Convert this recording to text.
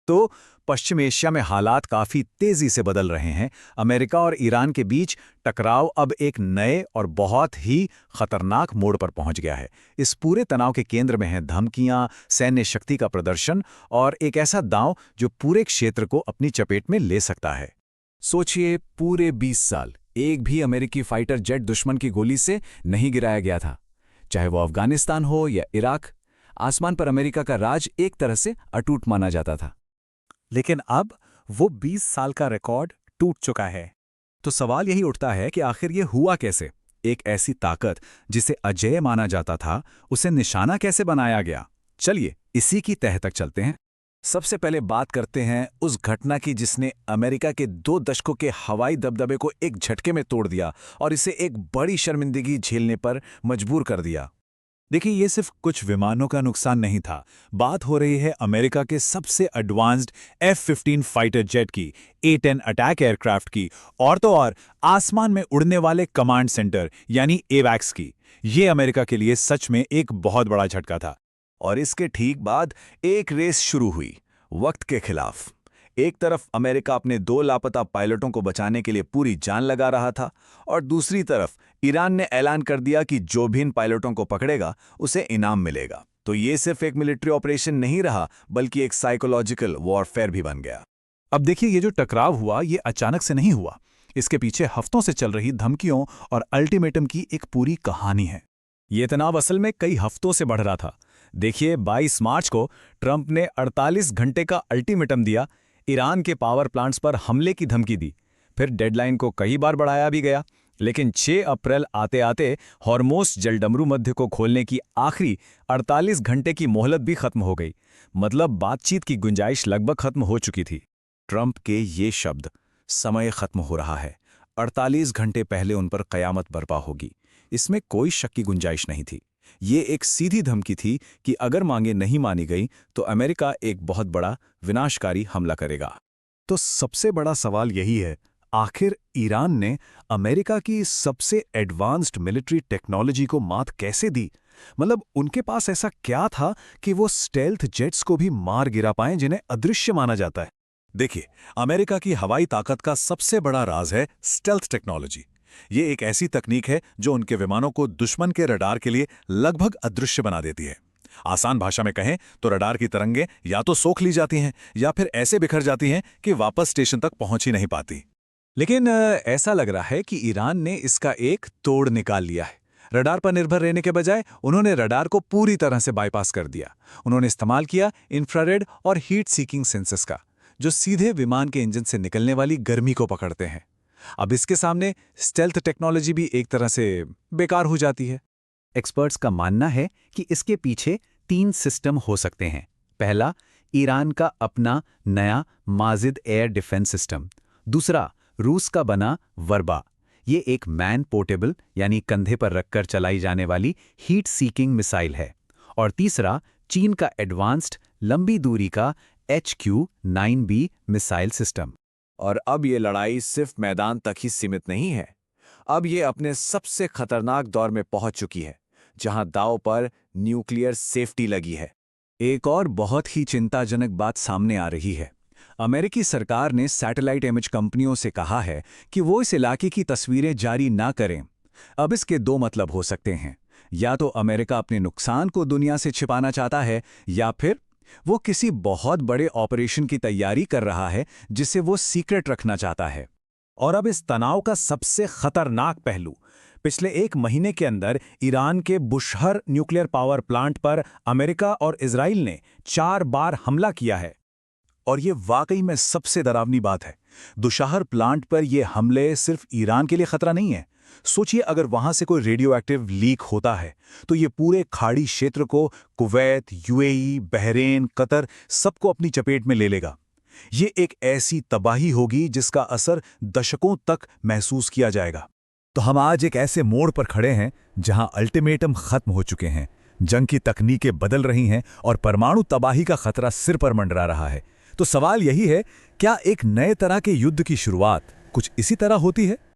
तो पश्चिम एशिया में हालात काफी तेजी से बदल रहे हैं। अमेरिका और ईरान के बीच टकराव अब एक नए और बहुत ही खतरनाक मोड़ पर पहुंच गया है। इस पूरे तनाव के केंद्र में हैं धमकियां, सैन्य शक्ति का प्रदर्शन और एक ऐसा दांव जो पूरे क्षेत्र को अपनी चपेट में ले सकता है। सोचिए, पूरे 20 साल एक भी अमेरिकी फाइटर जेट दुश्मन की गोली से नहीं गिराया गया था। चाहे वो अफगानिस्तान हो या इराक, आसमान पर अमेरिका का राज एक तरह से अटूट माना जाता था। लेकिन अब वो 20 साल का रिकॉर्ड टूट चुका है। तो सवाल यही उठता है कि आखिर ये हुआ कैसे? एक ऐसी ताकत जिसे अजेय माना जाता था, उसे निशाना कैसे बनाया गया? चलिए इसी की तह तक चलते हैं। सबसे पहले बात करते हैं उस घटना की जिसने अमेरिका के 2 दशकों के हवाई दबदबे को एक झटके में तोड़ दिया और इसे एक बड़ी शर्मिंदगी झेलने पर मजबूर कर दिया। देखिए, ये सिर्फ कुछ विमानों का नुकसान नहीं था। बात हो रही है अमेरिका के सबसे एडवांस्ड F-15 फाइटर जेट की, A-10 अटैक एयरक्राफ्ट की, और तो और आसमान में उड़ने वाले कमांड सेंटर यानी AWACS की। ये अमेरिका के लिए सच में एक बहुत बड़ा झटका था। और इसके ठीक बाद एक रेस शुरू हुई, वक्त के खिलाफ। एक तरफ अमेरिका अपने 2 लापता पायलटों को बचाने के लिए पूरी जान लगा रहा था और दूसरी तरफ ईरान ने ऐलान कर दिया कि जो भी इन पायलटों को पकड़ेगा उसे इनाम मिलेगा। तो ये सिर्फ एक मिलिट्री ऑपरेशन नहीं रहा, बल्कि एक साइकोलॉजिकल वॉरफेयर भी बन गया। अब देखिए, ये जो टकराव हुआ ये अचानक से नहीं हुआ। इसके पीछे हफ्तों से चल रही धमकियों और अल्टीमेटम की एक पूरी कहानी है। ये तनाव असल में कई हफ्तों से बढ़ रहा था। देखिए, 22 मार्च को ट्रंप ने 48 घंटे का अल्टीमेटम दिया, ईरान के पावर प्लांट्स पर हमले की धमकी दी। फिर डेडलाइन को कई बार बढ़ाया भी गया, लेकिन 6 अप्रैल आते आते हॉर्मोस जलडमरू मध्य को खोलने की आखिरी 48 घंटे की मोहलत भी खत्म हो गई। मतलब बातचीत की गुंजाइश लगभग खत्म हो चुकी थी। ट्रंप के ये शब्द, समय खत्म हो रहा है, 48 घंटे पहले उन पर कयामत बर्पा होगी, इसमें कोई शक की गुंजाइश नहीं थी। ये एक सीधी धमकी थी कि अगर मांगे नहीं मानी गई तो अमेरिका एक बहुत बड़ा विनाशकारी हमला करेगा। तो सबसे बड़ा सवाल यही है, आखिर ईरान ने अमेरिका की सबसे एडवांस्ड मिलिट्री टेक्नोलॉजी को मात कैसे दी? मतलब उनके पास ऐसा क्या था कि वो स्टेल्थ जेट्स को भी मार गिरा पाएं जिन्हें अदृश्य माना जाता है? देखिए, अमेरिका की हवाई ताकत का सबसे बड़ा राज है स्टेल्थ टेक्नोलॉजी। ये एक ऐसी तकनीक है जो उनके विमानों को दुश्मन के रडार के लिए लगभग अदृश्य बना देती है। आसान भाषा में कहें तो रडार की तरंगें या तो सोख ली जाती हैं या फिर ऐसे बिखर जाती हैं कि वापस स्टेशन तक पहुंच ही नहीं पाती। लेकिन ऐसा लग रहा है कि ईरान ने इसका एक तोड़ निकाल लिया है। रडार पर निर्भर रहने के बजाय उन्होंने रडार को पूरी तरह से बाईपास कर दिया। उन्होंने इस्तेमाल किया इंफ्रारेड और हीट सीकिंग सेंसर्स का, जो सीधे विमान के इंजन से निकलने वाली गर्मी को पकड़ते हैं। अब इसके सामने स्टेल्थ टेक्नोलॉजी भी एक तरह से बेकार हो जाती है। एक्सपर्ट्स का मानना है कि इसके पीछे 3 सिस्टम हो सकते हैं। पहला, ईरान का अपना नया माजिद एयर डिफेंस सिस्टम। दूसरा, रूस का बना वर्बा। ये एक मैन पोर्टेबल यानी कंधे पर रखकर चलाई जाने वाली हीट सीकिंग मिसाइल है। और तीसरा, चीन का एडवांस्ड लंबी दूरी का HQ-9B मिसाइल सिस्टम। और अब ये लड़ाई सिर्फ मैदान तक ही सीमित नहीं है। अब ये अपने सबसे खतरनाक दौर में पहुंच चुकी है, जहां दांव पर न्यूक्लियर सेफ्टी लगी है। एक और बहुत ही चिंताजनक बात सामने आ रही है। अमेरिकी सरकार ने सैटेलाइट इमेज कंपनियों से कहा है कि वो इस इलाके की तस्वीरें जारी ना करें। अब इसके 2 मतलब हो सकते हैं। या तो अमेरिका अपने नुकसान को दुनिया से छिपाना चाहता है, या फिर वो किसी बहुत बड़े ऑपरेशन की तैयारी कर रहा है जिसे वो सीक्रेट रखना चाहता है। और अब इस तनाव का सबसे खतरनाक पहलू, पिछले 1 महीने के अंदर ईरान के बुशहर न्यूक्लियर पावर प्लांट पर अमेरिका और इजराइल ने 4 बार हमला किया है। और ये वाकई में सबसे डरावनी बात है। बुशहर प्लांट पर ये हमले सिर्फ ईरान के लिए खतरा नहीं है। सोचिए, अगर वहां से कोई रेडियो एक्टिव लीक होता है तो ये पूरे खाड़ी क्षेत्र को, कुवैत, UAE, बहरेन, कतर, सबको अपनी चपेट में ले लेगा। ये एक ऐसी तबाही होगी जिसका असर दशकों तक महसूस किया जाएगा। तो हम आज एक ऐसे मोड़ पर खड़े हैं जहां अल्टीमेटम खत्म हो चुके हैं, जंग की तकनीकें बदल रही हैं और परमाणु तबाही का खतरा सिर पर मंडरा रहा है। तो सवाल यही है, क्या एक नए तरह के युद्ध की शुरुआत कुछ इसी तरह होती है?